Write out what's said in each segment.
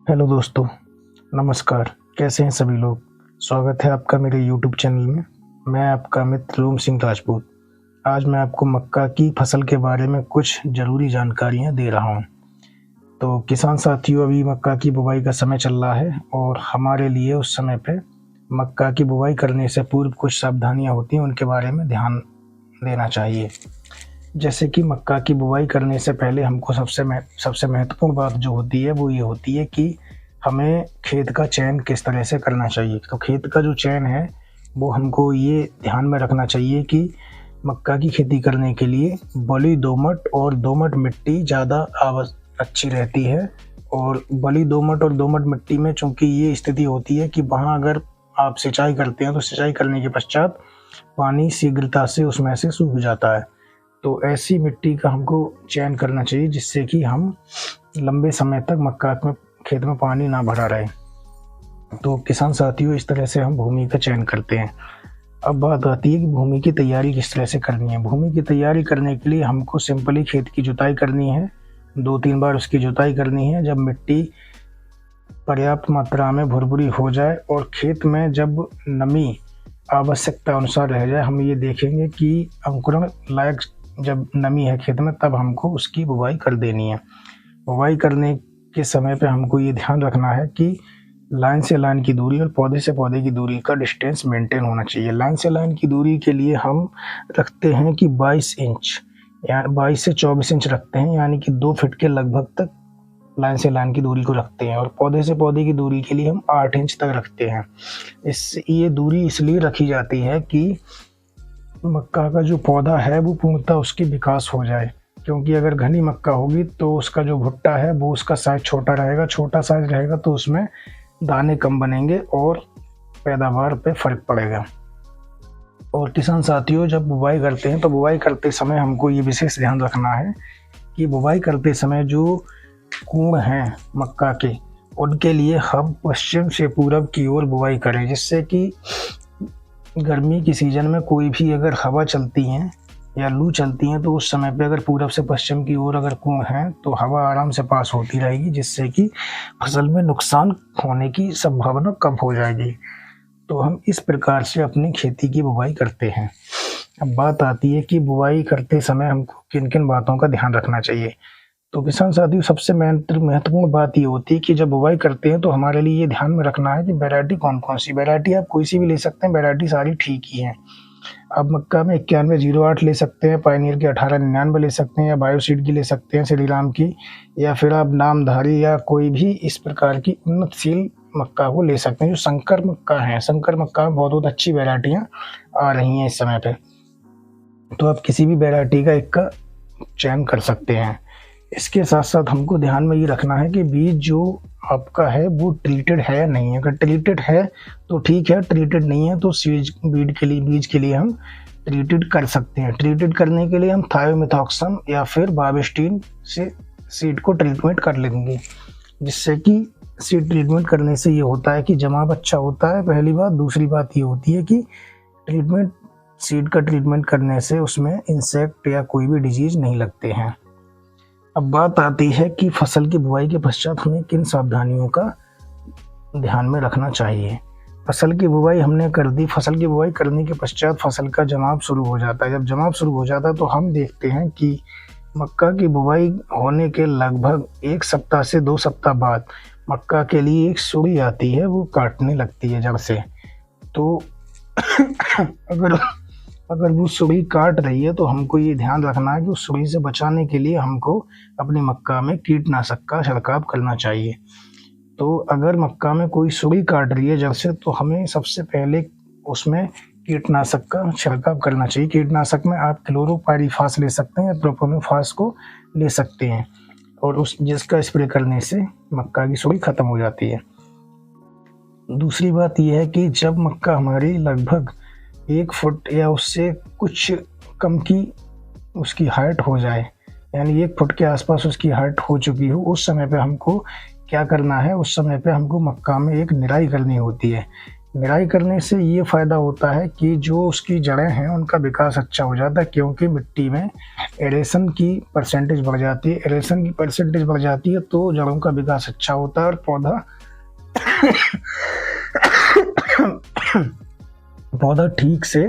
Hello दोस्तों, नमस्कार। कैसे हैं सभी लोग। स्वागत है आपका मेरे यूट्यूब चैनल में। मैं आपका मित्र रूम सिंह राजपूत। आज मैं आपको मक्का की फसल के बारे में कुछ ज़रूरी जानकारियां दे रहा हूं। तो किसान साथियों, अभी मक्का की बुवाई का समय चल रहा है और हमारे लिए उस समय पे मक्का की बुवाई करने से पूर्व कुछ सावधानियां होती हैं, उनके बारे में ध्यान देना चाहिए। जैसे कि मक्का की बुवाई करने से पहले हमको सबसे महत्वपूर्ण बात जो होती है वो ये होती है कि हमें खेत का चयन किस तरह से करना चाहिए। तो खेत का जो चयन है वो हमको ये ध्यान में रखना चाहिए कि मक्का की खेती करने के लिए बलुई दोमट और दोमट मिट्टी ज़्यादा अच्छी रहती है। और बलुई दोमट और दोमट मिट्टी में चूँकि ये स्थिति होती है कि वहाँ अगर आप सिंचाई करते हैं तो सिंचाई करने के पश्चात पानी शीघ्रता से उसमें से सूख जाता है। तो ऐसी मिट्टी का हमको चयन करना चाहिए जिससे कि हम लंबे समय तक मक्का में खेत में पानी ना भरा रहे। तो किसान साथियों, इस तरह से हम भूमि का चयन करते हैं। अब बात आती है कि भूमि की तैयारी किस तरह से करनी है। भूमि की तैयारी करने के लिए हमको सिंपली खेत की जुताई करनी है, 2-3 बार उसकी जुताई करनी है। जब मिट्टी पर्याप्त मात्रा में भुरभुरी हो जाए और खेत में जब नमी आवश्यकता अनुसार रह जाए, हम ये देखेंगे कि अंकुरण लायक जब नमी है खेत में, तब हमको उसकी बुवाई कर देनी है। बुवाई करने के समय पे हमको ये ध्यान रखना है कि लाइन से लाइन की दूरी और पौधे से पौधे की दूरी का डिस्टेंस मेंटेन होना चाहिए। लाइन से लाइन की दूरी के लिए हम रखते हैं कि 22 इंच या 22 से 24 इंच रखते हैं, यानी कि 2 फीट के लगभग तक लाइन से लाइन की दूरी को रखते हैं। और पौधे से पौधे की दूरी के लिए हम 8 इंच तक रखते हैं। ये दूरी इसलिए रखी जाती है कि मक्का का जो पौधा है वो पूर्णतः उसकी विकास हो जाए, क्योंकि अगर घनी मक्का होगी तो उसका जो भुट्टा है वो उसका साइज छोटा रहेगा। छोटा साइज रहेगा तो उसमें दाने कम बनेंगे और पैदावार पे फर्क पड़ेगा। और किसान साथियों, जब बुवाई करते हैं तो बुवाई करते समय हमको ये विशेष ध्यान रखना है कि बुवाई करते समय जो कोण हैं मक्का के, उनके लिए हम पश्चिम से पूरब की ओर बुवाई करें, जिससे कि गर्मी की सीज़न में कोई भी अगर हवा चलती है या लू चलती है तो उस समय पे अगर पूरब से पश्चिम की ओर अगर कोण है तो हवा आराम से पास होती रहेगी, जिससे कि फसल में नुकसान होने की संभावना कम हो जाएगी। तो हम इस प्रकार से अपनी खेती की बुवाई करते हैं। अब बात आती है कि बुवाई करते समय हमको किन किन बातों का ध्यान रखना चाहिए। तो किसान साथियों, सबसे महत्वपूर्ण बात ये होती है कि जब बुवाई करते हैं तो हमारे लिए ये ध्यान में रखना है कि वैरायटी कौन कौन सी। वैरायटी आप कोई सी भी ले सकते हैं, वैरायटी सारी ठीक ही हैं। आप मक्का में 9108 ले सकते हैं, पायनियर की 1899 ले सकते हैं, या बायोसीड की ले सकते हैं श्रीराम की, या फिर आप नामधारी या कोई भी इस प्रकार की उन्नतशील मक्का को ले सकते हैं। जो संकर मक्का है, संकर मक्का में बहुत अच्छी वैरायटियाँ आ रही हैं इस समय पे, तो आप किसी भी वैरायटी का एक का चयन कर सकते हैं। इसके साथ साथ हमको ध्यान में ये रखना है कि बीज जो आपका है वो ट्रीटेड है या नहीं है। अगर ट्रीटेड है तो ठीक है, ट्रीटेड नहीं है तो बीज के लिए हम ट्रीटेड कर सकते हैं। ट्रीटेड करने के लिए हम थायोमिथॉक्सम या फिर बाविस्टीन से सीड को ट्रीटमेंट कर लेंगे, जिससे कि सीड ट्रीटमेंट करने से ये होता है कि जमाव अच्छा होता है, पहली बात। दूसरी बात ये होती है कि सीड का ट्रीटमेंट करने से उसमें इंसेक्ट या कोई भी डिजीज नहीं लगते हैं। अब बात आती है कि फसल की बुवाई के पश्चात हमें किन सावधानियों का ध्यान में रखना चाहिए। फसल की बुवाई हमने कर दी। फसल की बुवाई करने के पश्चात फसल का जमाव शुरू हो जाता है। जब जमाव शुरू हो जाता है तो हम देखते हैं कि मक्का की बुवाई होने के लगभग 1 सप्ताह से 2 सप्ताह बाद मक्का के लिए एक सुड़ी आती है, वो काटने लगती है जड़ से। तो अगर वो सुड़ी काट रही है तो हमको ये ध्यान रखना है कि उस सुड़ी से बचाने के लिए हमको अपने मक्का में कीटनाशक का छिड़काव करना चाहिए। तो अगर मक्का में कोई सुड़ी काट रही है जड़ से, तो हमें सबसे पहले उसमें कीटनाशक का छिड़काव करना चाहिए। कीटनाशक में आप क्लोरोपाइरीफास ले सकते हैं या प्रोपोनिफास को ले सकते हैं, और जिसका स्प्रे करने से मक्का की सुड़ी खत्म हो जाती है। दूसरी बात यह है कि जब मक्का हमारी लगभग 1 फुट या उससे कुछ कम की उसकी हाइट हो जाए, यानी 1 फुट के आसपास उसकी हाइट हो चुकी हो, उस समय पे हमको क्या करना है, उस समय पे हमको मक्का में एक निराई करनी होती है। निराई करने से ये फ़ायदा होता है कि जो उसकी जड़ें हैं उनका विकास अच्छा हो जाता है, क्योंकि मिट्टी में एरेशन की परसेंटेज बढ़ जाती है। एरेशन की परसेंटेज बढ़ जाती है तो जड़ों का विकास अच्छा होता है और पौधा ठीक से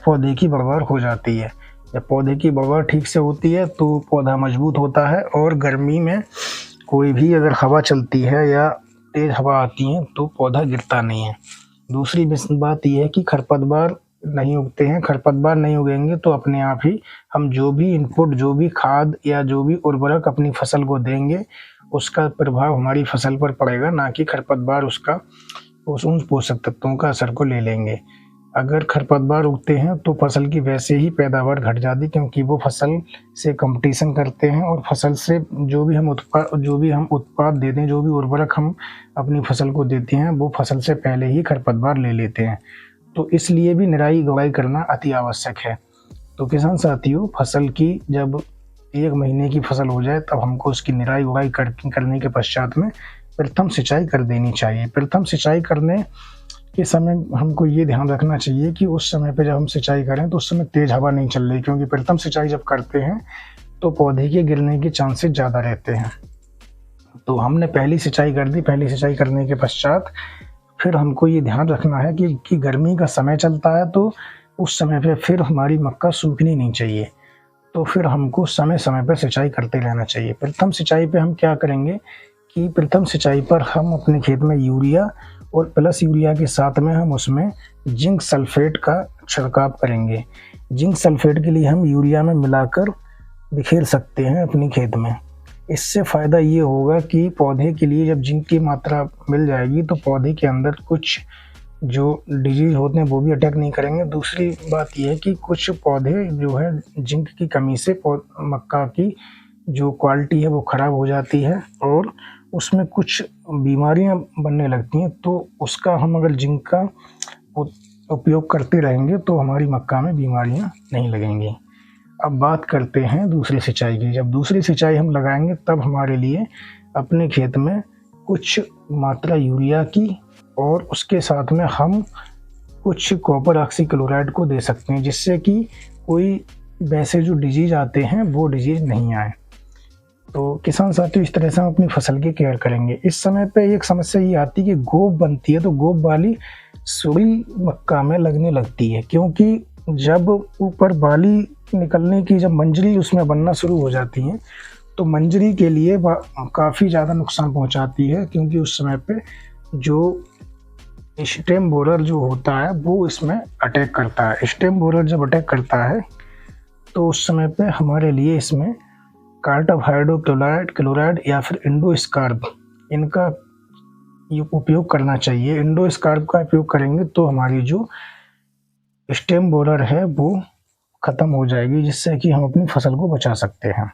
पौधे की बढ़वार हो जाती है। जब पौधे की बढ़वार ठीक से होती है तो पौधा मजबूत होता है, और गर्मी में कोई भी अगर हवा चलती है या तेज़ हवा आती है तो पौधा गिरता नहीं है। दूसरी बात यह है कि खरपतवार नहीं उगते हैं। खरपतवार नहीं उगेंगे तो अपने आप ही हम जो भी इनपुट, जो भी खाद या जो भी उर्वरक अपनी फसल को देंगे, उसका प्रभाव हमारी फसल पर पड़ेगा, ना कि खरपतवार उन पोषक तत्वों का असर को ले लेंगे। अगर खरपतवार उगते हैं तो फसल की वैसे ही पैदावार घट जाती, क्योंकि वो फसल से कंपटीशन करते हैं, और फसल से जो भी हम उत्पाद देते हैं, जो भी उर्वरक हम अपनी फसल को देते हैं, वो फसल से पहले ही खरपतवार ले लेते हैं। तो इसलिए भी निराई गुड़ाई करना अति आवश्यक है। तो किसान साथियों, फसल की जब 1 महीने की फसल हो जाए तब हमको उसकी निराई गुड़ाई करने के पश्चात में प्रथम सिंचाई कर देनी चाहिए। प्रथम सिंचाई करने के समय हमको ये ध्यान रखना चाहिए कि उस समय पे जब हम सिंचाई करें तो उस समय तेज़ हवा नहीं चल रही, क्योंकि प्रथम सिंचाई जब करते हैं तो पौधे के गिरने के चांसेस ज़्यादा रहते हैं। तो हमने पहली सिंचाई कर दी। पहली सिंचाई करने के पश्चात फिर हमको ये ध्यान रखना है कि गर्मी का समय चलता है, तो उस समय पे फिर हमारी मक्का सूखनी नहीं चाहिए। तो फिर हमको समय समय पर सिंचाई करते रहना चाहिए। प्रथम सिंचाई पे हम क्या करेंगे कि प्रथम सिंचाई पर हम अपने खेत में यूरिया और प्लस यूरिया के साथ में हम उसमें जिंक सल्फेट का छिड़काव करेंगे। जिंक सल्फेट के लिए हम यूरिया में मिलाकर बिखेर सकते हैं अपने खेत में। इससे फ़ायदा ये होगा कि पौधे के लिए जब जिंक की मात्रा मिल जाएगी तो पौधे के अंदर कुछ जो डिजीज़ होते हैं वो भी अटैक नहीं करेंगे। दूसरी बात यह है कि कुछ पौधे जो है जिंक की कमी से मक्का की जो क्वालिटी है वो ख़राब हो जाती है और उसमें कुछ बीमारियां बनने लगती हैं। तो उसका हम अगर जिंक का उपयोग करते रहेंगे तो हमारी मक्का में बीमारियां नहीं लगेंगी। अब बात करते हैं दूसरी सिंचाई की। जब दूसरी सिंचाई हम लगाएंगे तब हमारे लिए अपने खेत में कुछ मात्रा यूरिया की और उसके साथ में हम कुछ कॉपर ऑक्सीक्लोराइड को दे सकते हैं, जिससे कि कोई वैसे जो डिजीज़ आते हैं वो डिजीज़ नहीं आए। तो किसान साथियों, इस तरह से हम अपनी फसल की केयर करेंगे। इस समय पे एक समस्या ये आती है कि गोब बनती है, तो गोब वाली सुड़ी मक्का में लगने लगती है, क्योंकि जब ऊपर बाली निकलने की जब मंजरी उसमें बनना शुरू हो जाती है तो मंजरी के लिए काफ़ी ज़्यादा नुकसान पहुंचाती है, क्योंकि उस समय पे जो स्टेम बोरर जो होता है वो इसमें अटैक करता है। स्टेम बोरर जब अटैक करता है तो उस समय पे हमारे लिए इसमें कार्टा हाइड्रोक्लोराइड या फिर इंडोस्कार्ब इनका उपयोग करना चाहिए। इंडोस्कार्ब का उपयोग करेंगे तो हमारी जो स्टेम बोरर है वो ख़त्म हो जाएगी, जिससे कि हम अपनी फसल को बचा सकते हैं।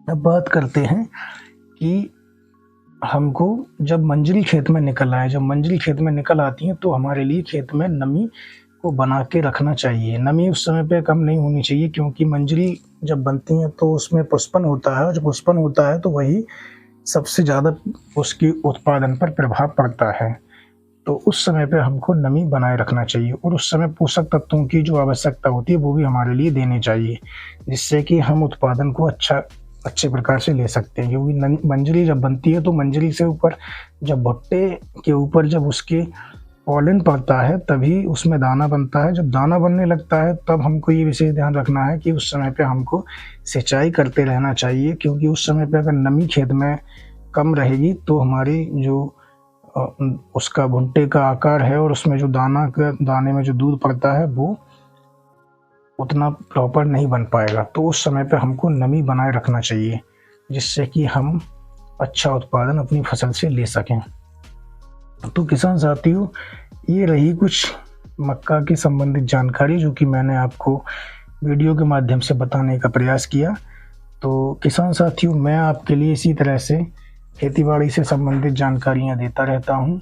अब बात करते हैं कि हमको जब मंजरी खेत में निकल आए, जब मंजरी खेत में निकल आती है तो हमारे लिए खेत में नमी को बना के रखना चाहिए। नमी उस समय पे कम नहीं होनी चाहिए, क्योंकि मंजरी जब बनती है तो उसमें पुष्पन होता है, और जब पुष्पन होता है तो वही सबसे ज़्यादा उसकी उत्पादन पर प्रभाव पड़ता है। तो उस समय पे हमको नमी बनाए रखना चाहिए, और उस समय पोषक तत्वों की जो आवश्यकता होती है वो भी हमारे लिए देनी चाहिए, जिससे कि हम उत्पादन को अच्छे प्रकार से ले सकते हैं। क्योंकि मंजरी जब बनती है तो मंजरी से ऊपर जब भुट्टे के ऊपर जब उसके पॉलन पड़ता है तभी उसमें दाना बनता है। जब दाना बनने लगता है तब हमको ये विशेष ध्यान रखना है कि उस समय पे हमको सिंचाई करते रहना चाहिए, क्योंकि उस समय पे अगर नमी खेत में कम रहेगी तो हमारी जो उसका भुट्टे का आकार है और उसमें जो दाने में जो दूध पड़ता है वो उतना प्रॉपर नहीं बन पाएगा। तो उस समय पे हमको नमी बनाए रखना चाहिए, जिससे कि हम अच्छा उत्पादन अपनी फसल से ले सकें। तो किसान साथियों, ये रही कुछ मक्का की संबंधित जानकारी जो कि मैंने आपको वीडियो के माध्यम से बताने का प्रयास किया। तो किसान साथियों, मैं आपके लिए इसी तरह से खेतीबाड़ी से संबंधित जानकारियाँ देता रहता हूँ।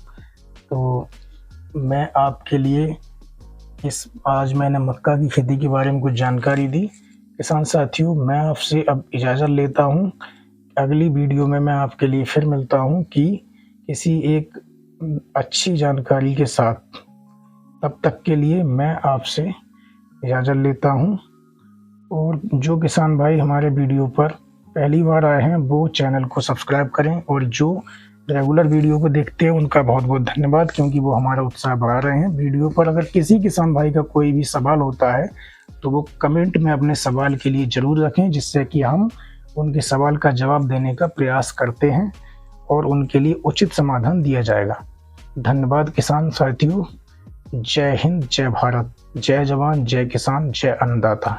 तो मैं आपके लिए आज मैंने मक्का की खेती के बारे में कुछ जानकारी दी। किसान साथियों, मैं आपसे अब इजाज़त लेता हूँ। अगली वीडियो में मैं आपके लिए फिर मिलता हूँ कि किसी एक अच्छी जानकारी के साथ। तब तक के लिए मैं आपसे इजाज़त लेता हूँ। और जो किसान भाई हमारे वीडियो पर पहली बार आए हैं वो चैनल को सब्सक्राइब करें, और जो रेगुलर वीडियो को देखते हैं उनका बहुत बहुत धन्यवाद, क्योंकि वो हमारा उत्साह बढ़ा रहे हैं वीडियो पर। अगर किसी किसान भाई का कोई भी सवाल होता है तो वो कमेंट में अपने सवाल के लिए ज़रूर रखें, जिससे कि हम उनके सवाल का जवाब देने का प्रयास करते हैं और उनके लिए उचित समाधान दिया जाएगा। धन्यवाद किसान साथियों। जय हिंद, जय भारत, जय जवान, जय किसान, जय अन्नदाता।